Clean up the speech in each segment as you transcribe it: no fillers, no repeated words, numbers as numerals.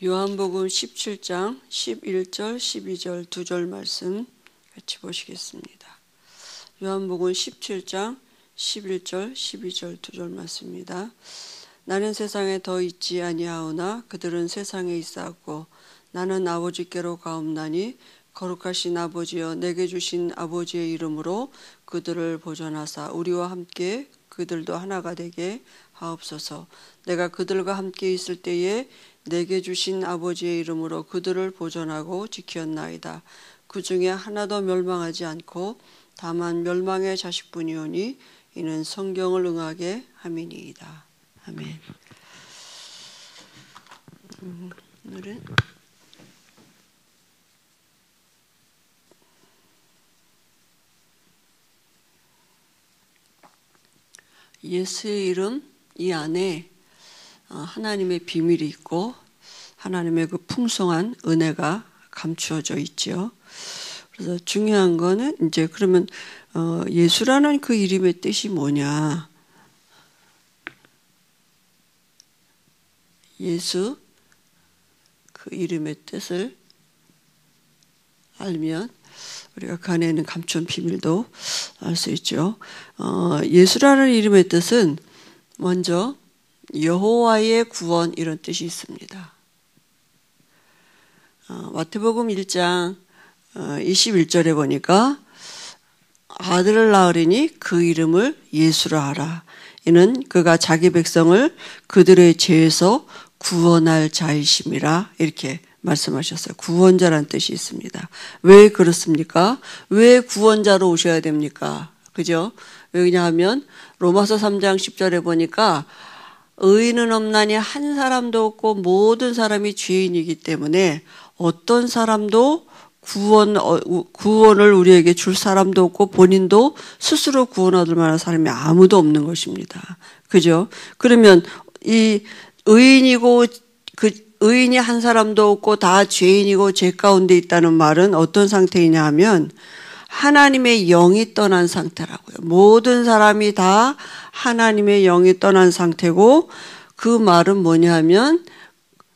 요한복음 17장 11절 12절 두 절 말씀 같이 보시겠습니다. 요한복음 17장 11절 12절 두 절 말씀입니다. 나는 세상에 더 있지 아니하오나 그들은 세상에 있사옵고 나는 아버지께로 가옵나니 거룩하신 아버지여 내게 주신 아버지의 이름으로 그들을 보존하사 우리와 함께 그들도 하나가 되게 하옵소서. 내가 그들과 함께 있을 때에 내게 주신 아버지의 이름으로 그들을 보존하고 지켰나이다. 그 중에 하나도 멸망하지 않고 다만 멸망의 자식뿐이오니 이는 성경을 응하게 함이니이다. 아멘. 오늘은 예수의 이름 이 안에 하나님의 비밀이 있고 하나님의 그 풍성한 은혜가 감추어져 있죠. 그래서 중요한 거는 이제 그러면 예수라는 그 이름의 뜻이 뭐냐? 예수 그 이름의 뜻을 알면 우리가 그 안에 있는 감춘 비밀도 알 수 있죠. 예수라는 이름의 뜻은 먼저 여호와의 구원 이런 뜻이 있습니다. 마태복음 1장 21절에 보니까 아들을 낳으리니 그 이름을 예수라 하라. 이는 그가 자기 백성을 그들의 죄에서 구원할 자이심이라 이렇게 말씀하셨어요. 구원자라는 뜻이 있습니다. 왜 그렇습니까? 왜 구원자로 오셔야 됩니까? 그죠? 왜냐하면 로마서 3장 10절에 보니까 의인은 없나니 한 사람도 없고 모든 사람이 죄인이기 때문에 어떤 사람도 구원을 우리에게 줄 사람도 없고 본인도 스스로 구원 얻을 만한 사람이 아무도 없는 것입니다. 그죠? 그러면 이 의인이고 그 의인이 한 사람도 없고 다 죄인이고 죄 가운데 있다는 말은 어떤 상태이냐 하면 하나님의 영이 떠난 상태라고요. 모든 사람이 다 하나님의 영이 떠난 상태고 그 말은 뭐냐 하면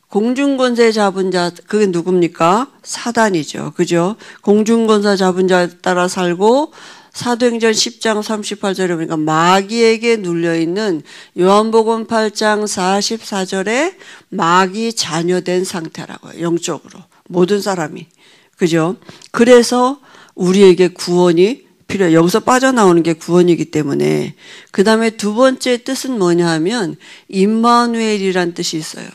공중권세 잡은 자, 그게 누굽니까? 사단이죠. 그죠? 공중권세 잡은 자에 따라 살고 사도행전 10장 38절에 보니까 마귀에게 눌려있는 요한복음 8장 44절에 마귀 자녀된 상태라고요. 영적으로. 모든 사람이. 그죠? 그래서 우리에게 구원이 필요해요. 여기서 빠져나오는 게 구원이기 때문에. 그 다음에 두 번째 뜻은 뭐냐 하면 임마누엘이란 뜻이 있어요.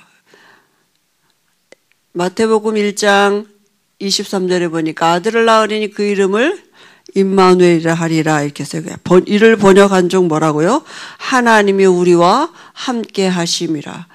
마태복음 1장 23절에 보니까 아들을 낳으리니 그 이름을 임마누엘이라 하리라 이렇게 써요. 이를 번역한 중 뭐라고요? 하나님이 우리와 함께 하심이라.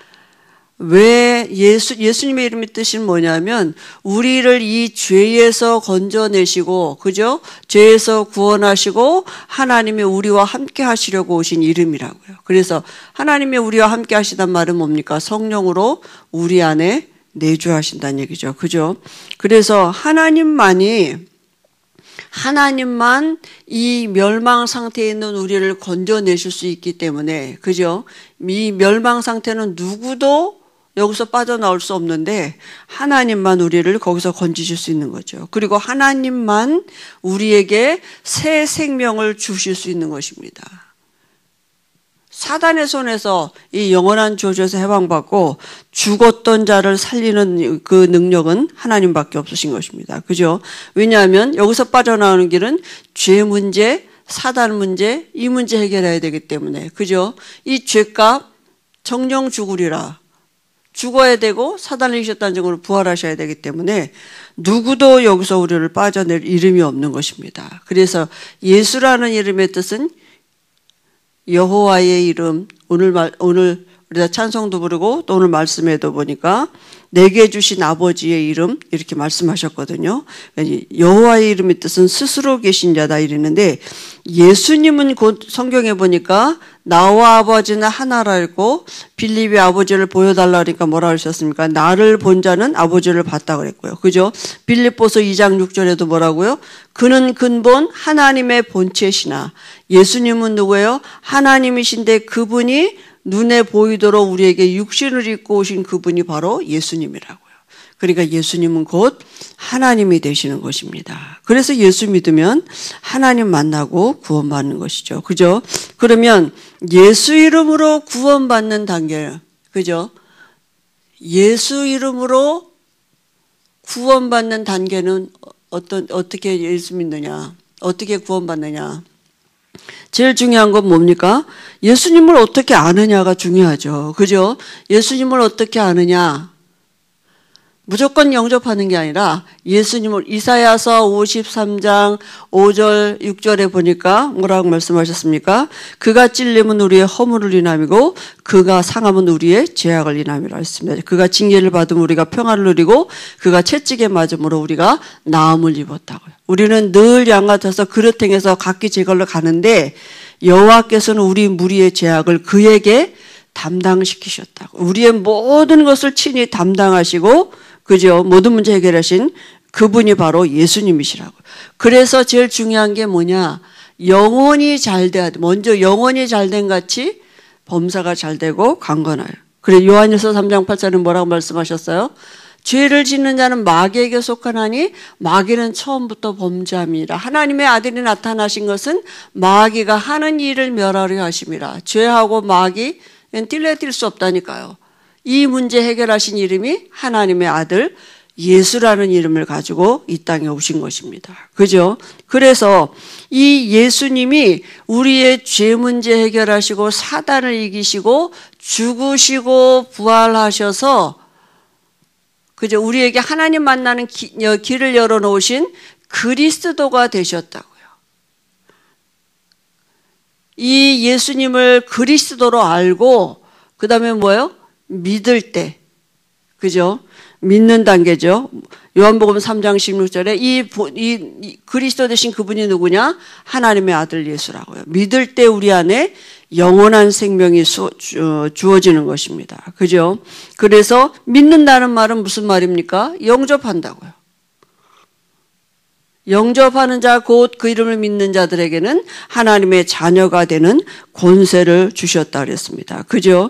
왜 예수님의 이름의 뜻이 뭐냐면 우리를 이 죄에서 건져내시고 그죠? 죄에서 구원하시고 하나님이 우리와 함께 하시려고 오신 이름이라고요. 그래서 하나님이 우리와 함께 하시단 말은 뭡니까? 성령으로 우리 안에 내주하신다는 얘기죠. 그죠? 그래서 하나님만 이 멸망 상태에 있는 우리를 건져내실 수 있기 때문에, 그죠? 이 멸망 상태는 누구도 여기서 빠져나올 수 없는데, 하나님만 우리를 거기서 건지실 수 있는 거죠. 그리고 하나님만 우리에게 새 생명을 주실 수 있는 것입니다. 사단의 손에서 이 영원한 저주에서 해방받고 죽었던 자를 살리는 그 능력은 하나님밖에 없으신 것입니다. 그죠? 왜냐하면 여기서 빠져나오는 길은 죄 문제, 사단 문제, 이 문제 해결해야 되기 때문에. 그죠? 이 죄값 정령 죽으리라. 죽어야 되고 사단을 이기셨다는 증거로 부활하셔야 되기 때문에 누구도 여기서 우리를 빠져낼 이름이 없는 것입니다. 그래서 예수라는 이름의 뜻은 여호와의 이름, 오늘 우리가 찬송도 부르고 또 오늘 말씀에도 보니까 내게 주신 아버지의 이름 이렇게 말씀하셨거든요. 여호와의 이름의 뜻은 스스로 계신 자다 이랬는데 예수님은 곧 성경에 보니까 나와 아버지는 하나라 했고 빌립이 아버지를 보여달라 그러니까 뭐라 하셨습니까? 나를 본 자는 아버지를 봤다 그랬고요. 그죠? 빌립보서 2장 6절에도 뭐라고요? 그는 근본 하나님의 본체시나 예수님은 누구예요? 하나님이신데 그분이 눈에 보이도록 우리에게 육신을 입고 오신 그분이 바로 예수님이라고요. 그러니까 예수님은 곧 하나님이 되시는 것입니다. 그래서 예수 믿으면 하나님 만나고 구원받는 것이죠. 그죠? 그러면 예수 이름으로 구원받는 단계, 그죠? 예수 이름으로 구원받는 단계는 어떻게 예수 믿느냐? 어떻게 구원받느냐? 제일 중요한 건 뭡니까? 예수님을 어떻게 아느냐가 중요하죠. 그죠? 예수님을 어떻게 아느냐? 무조건 영접하는 게 아니라 예수님을 이사야서 53장 5절 6절에 보니까 뭐라고 말씀하셨습니까? 그가 찔림은 우리의 허물을 인함이고 그가 상함은 우리의 죄악을 인함이라 했습니다. 그가 징계를 받으면 우리가 평화를 누리고 그가 채찍에 맞음으로 우리가 나음을 입었다고요. 우리는 늘 양같아서 그릇 행해서 각기 제 걸로 가는데 여호와께서는 우리 무리의 죄악을 그에게 담당시키셨다고. 우리의 모든 것을 친히 담당하시고 그죠? 모든 문제 해결하신 그분이 바로 예수님이시라고. 그래서 제일 중요한 게 뭐냐? 영혼이 잘 돼야 돼. 먼저 영혼이 잘된 같이 범사가 잘 되고 강건하여. 그래 요한일서 3장 8절은 뭐라고 말씀하셨어요? 죄를 짓는 자는 마귀에게 속하나니 마귀는 처음부터 범죄함이라. 하나님의 아들이 나타나신 것은 마귀가 하는 일을 멸하려 하심이라. 죄하고 마귀는 뗄래야 수 없다니까요. 이 문제 해결하신 이름이 하나님의 아들 예수라는 이름을 가지고 이 땅에 오신 것입니다. 그죠? 그래서 이 예수님이 우리의 죄 문제 해결하시고 사단을 이기시고 죽으시고 부활하셔서 그죠? 우리에게 하나님 만나는 길을 열어놓으신 그리스도가 되셨다고요. 이 예수님을 그리스도로 알고 그 다음에 뭐예요? 믿을 때, 그죠? 믿는 단계죠. 요한복음 3장 16절에 이 그리스도 되신 그분이 누구냐? 하나님의 아들 예수라고요. 믿을 때 우리 안에 영원한 생명이 주어지는 것입니다. 그죠? 그래서 믿는다는 말은 무슨 말입니까? 영접한다고요. 영접하는 자 곧 그 이름을 믿는 자들에게는 하나님의 자녀가 되는 권세를 주셨다 그랬습니다. 그죠?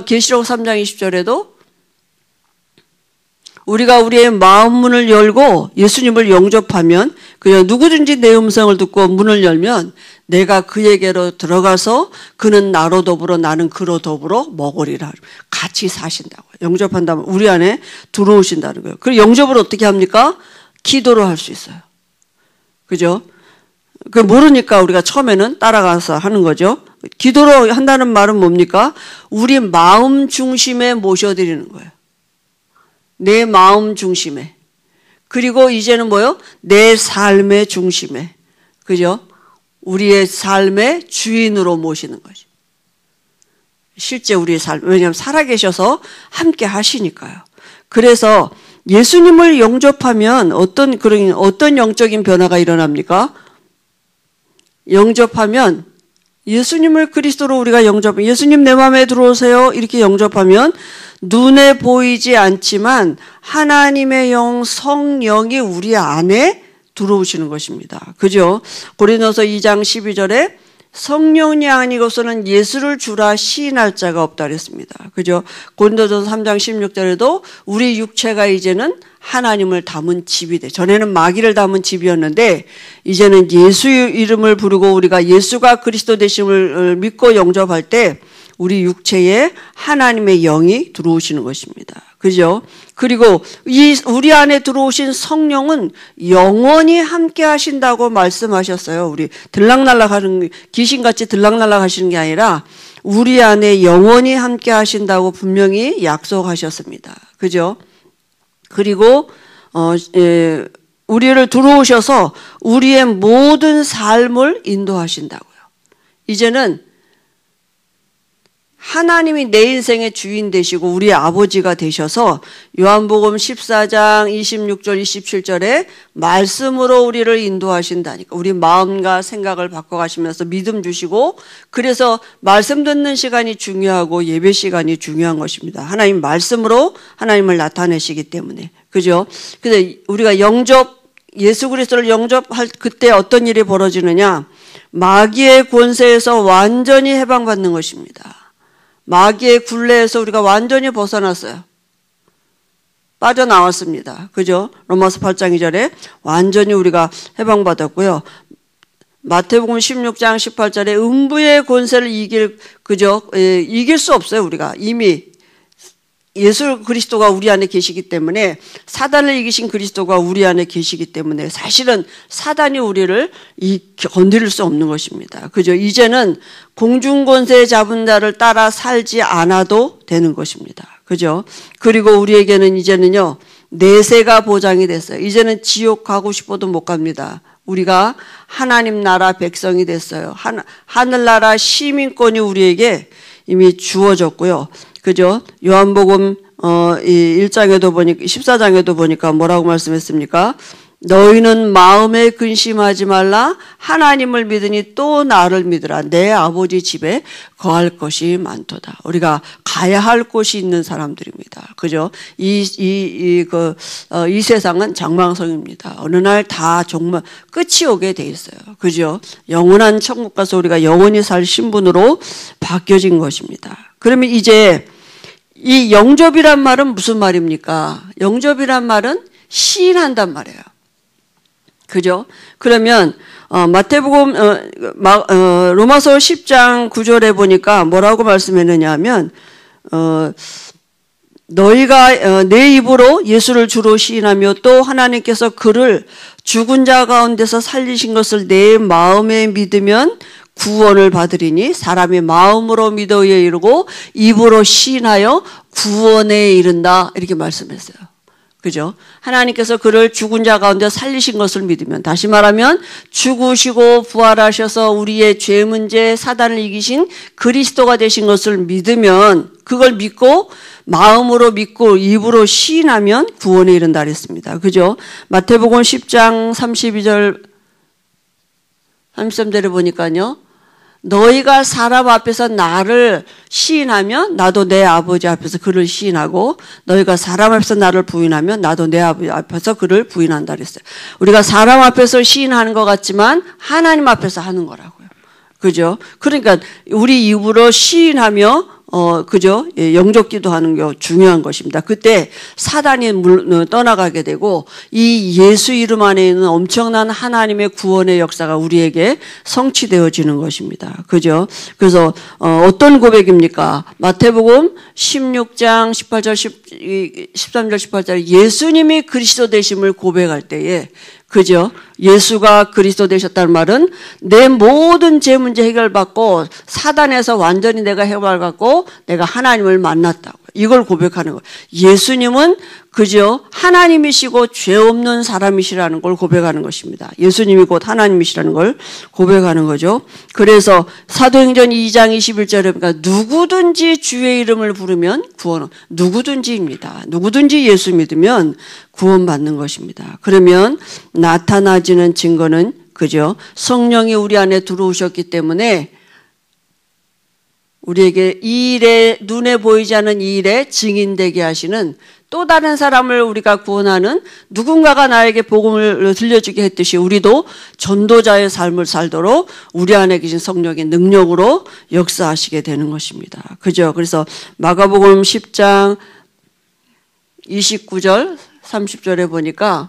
계시록 3장 20절에도 우리가 우리의 마음 문을 열고 예수님을 영접하면 그냥 누구든지 내 음성을 듣고 문을 열면 내가 그에게로 들어가서 그는 나로 더불어 나는 그로 더불어 먹으리라. 같이 사신다고요. 영접한다면 우리 안에 들어오신다는 거예요. 그리고 영접을 어떻게 합니까? 기도로 할 수 있어요. 그죠? 그 모르니까 우리가 처음에는 따라가서 하는 거죠. 기도로 한다는 말은 뭡니까? 우리 마음 중심에 모셔드리는 거예요. 내 마음 중심에. 그리고 이제는 뭐요? 내 삶의 중심에. 그죠? 우리의 삶의 주인으로 모시는 거죠. 실제 우리의 삶, 왜냐하면 살아계셔서 함께 하시니까요. 그래서 예수님을 영접하면 어떤 영적인 변화가 일어납니까? 영접하면 예수님을 그리스도로 우리가 영접하면 예수님 내 마음에 들어오세요. 이렇게 영접하면 눈에 보이지 않지만 하나님의 영 성령이 우리 안에 들어오시는 것입니다. 그죠? 고린도서 2장 12절에 성령이 아니고서는 예수를 주라 시인할 자가 없다 그랬습니다. 그죠? 고린도전서 3장 16절에도 우리 육체가 이제는 하나님을 담은 집이 돼. 전에는 마귀를 담은 집이었는데 이제는 예수 이름을 부르고 우리가 예수가 그리스도 되심을 믿고 영접할 때 우리 육체에 하나님의 영이 들어오시는 것입니다. 그죠? 그리고 우리 안에 들어오신 성령은 영원히 함께 하신다고 말씀하셨어요. 우리 들락날락 하는, 귀신같이 들락날락 하시는 게 아니라 우리 안에 영원히 함께 하신다고 분명히 약속하셨습니다. 그죠? 그리고, 우리를 들어오셔서 우리의 모든 삶을 인도하신다고요. 이제는 하나님이 내 인생의 주인 되시고 우리의 아버지가 되셔서 요한복음 14장 26절 27절에 말씀으로 우리를 인도하신다니까. 우리 마음과 생각을 바꿔가시면서 믿음 주시고 그래서 말씀 듣는 시간이 중요하고 예배 시간이 중요한 것입니다. 하나님 말씀으로 하나님을 나타내시기 때문에. 그죠? 그래서 우리가 예수 그리스도를 영접할 그때 어떤 일이 벌어지느냐? 마귀의 권세에서 완전히 해방받는 것입니다. 마귀의 굴레에서 우리가 완전히 벗어났어요. 빠져나왔습니다. 그죠? 로마서 8장 2절에 완전히 우리가 해방받았고요. 마태복음 16장 18절에 음부의 권세를 이길 수 없어요. 우리가 이미 예수 그리스도가 우리 안에 계시기 때문에, 사단을 이기신 그리스도가 우리 안에 계시기 때문에 사실은 사단이 우리를 건드릴 수 없는 것입니다. 그죠? 이제는 공중권세 잡은 자를 따라 살지 않아도 되는 것입니다. 그죠? 그리고 우리에게는 이제는요, 내세가 보장이 됐어요. 이제는 지옥 가고 싶어도 못 갑니다. 우리가 하나님 나라 백성이 됐어요. 하늘나라 시민권이 우리에게 이미 주어졌고요. 그죠? 요한복음 1장에도 보니까 14장에도 보니까 뭐라고 말씀했습니까? 너희는 마음에 근심하지 말라. 하나님을 믿으니 또 나를 믿으라. 내 아버지 집에 거할 것이 많도다. 우리가 가야 할 곳이 있는 사람들입니다. 그죠? 이 세상은 장망성입니다. 어느 날 다 정말 끝이 오게 돼 있어요. 그죠? 영원한 천국 가서 우리가 영원히 살 신분으로 바뀌어진 것입니다. 그러면 이제 이 영접이란 말은 무슨 말입니까? 영접이란 말은 시인한단 말이에요. 그죠? 그러면 마태복음 로마서 10장 9절에 보니까 뭐라고 말씀했느냐 하면 너희가 내 입으로 예수를 주로 시인하며 또 하나님께서 그를 죽은 자 가운데서 살리신 것을 내 마음에 믿으면 구원을 받으리니 사람이 마음으로 믿어 의에 이르고 입으로 시인하여 구원에 이른다. 이렇게 말씀했어요. 그죠? 하나님께서 그를 죽은 자 가운데 살리신 것을 믿으면, 다시 말하면 죽으시고 부활하셔서 우리의 죄 문제 사단을 이기신 그리스도가 되신 것을 믿으면, 그걸 믿고 마음으로 믿고 입으로 시인하면 구원에 이른다 그랬습니다. 그죠? 마태복음 10장 32절 33절에 보니까요, 너희가 사람 앞에서 나를 시인하면 나도 내 아버지 앞에서 그를 시인하고, 너희가 사람 앞에서 나를 부인하면 나도 내 아버지 앞에서 그를 부인한다 그랬어요. 우리가 사람 앞에서 시인하는 것 같지만 하나님 앞에서 하는 거라고요. 그죠? 그러니까 우리 입으로 시인하며 그죠? 영접기도 하는 게 중요한 것입니다. 그때 사단이 떠나가게 되고 이 예수 이름 안에 있는 엄청난 하나님의 구원의 역사가 우리에게 성취되어지는 것입니다. 그죠? 그래서 어떤 고백입니까? 마태복음 16장 18절 13절 18절 예수님이 그리스도 되심을 고백할 때에, 그죠? 예수가 그리스도 되셨다는 말은 내 모든 죄 문제 해결받고 사단에서 완전히 내가 해결받고 내가 하나님을 만났다고. 이걸 고백하는 거예요. 예수님은 그죠? 하나님이시고 죄 없는 사람이시라는 걸 고백하는 것입니다. 예수님이 곧 하나님이시라는 걸 고백하는 거죠. 그래서 사도행전 2장 21절에 보니까 누구든지 주의 이름을 부르면 구원, 누구든지입니다. 누구든지 예수 믿으면 구원받는 것입니다. 그러면 나타나지는 증거는 그죠? 성령이 우리 안에 들어오셨기 때문에 우리에게 이 일에, 눈에 보이지 않는 이 일에 증인되게 하시는, 또 다른 사람을 우리가 구원하는, 누군가가 나에게 복음을 들려주게 했듯이 우리도 전도자의 삶을 살도록 우리 안에 계신 성령의 능력으로 역사하시게 되는 것입니다. 그죠? 그래서 마가복음 10장 29절 30절에 보니까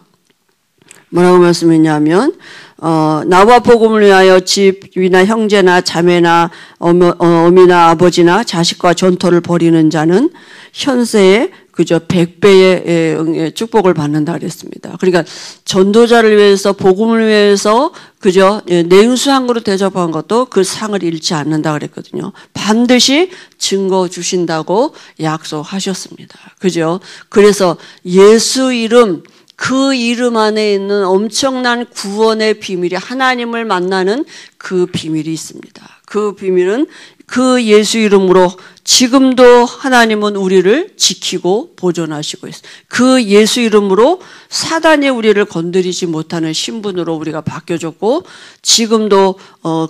뭐라고 말씀했냐면 나와 복음을 위하여 집이나 형제나 자매나 어미나 아버지나 자식과 전토를 벌이는 자는 현세에 그저 100배의 축복을 받는다 그랬습니다. 그러니까 전도자를 위해서, 복음을 위해서 그저 냉수 한 그릇 대접한 것도 그 상을 잃지 않는다 그랬거든요. 반드시 증거 주신다고 약속하셨습니다. 그죠? 그래서 예수 이름, 그 이름 안에 있는 엄청난 구원의 비밀이, 하나님을 만나는 그 비밀이 있습니다. 그 비밀은 그 예수 이름으로 지금도 하나님은 우리를 지키고 보존하시고 있어요. 그 예수 이름으로 사단이 우리를 건드리지 못하는 신분으로 우리가 바뀌어졌고, 지금도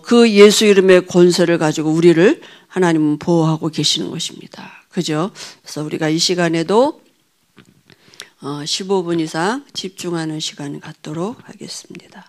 그 예수 이름의 권세를 가지고 우리를 하나님은 보호하고 계시는 것입니다. 그죠? 그래서 우리가 이 시간에도 15분 이상 집중하는 시간을 갖도록 하겠습니다.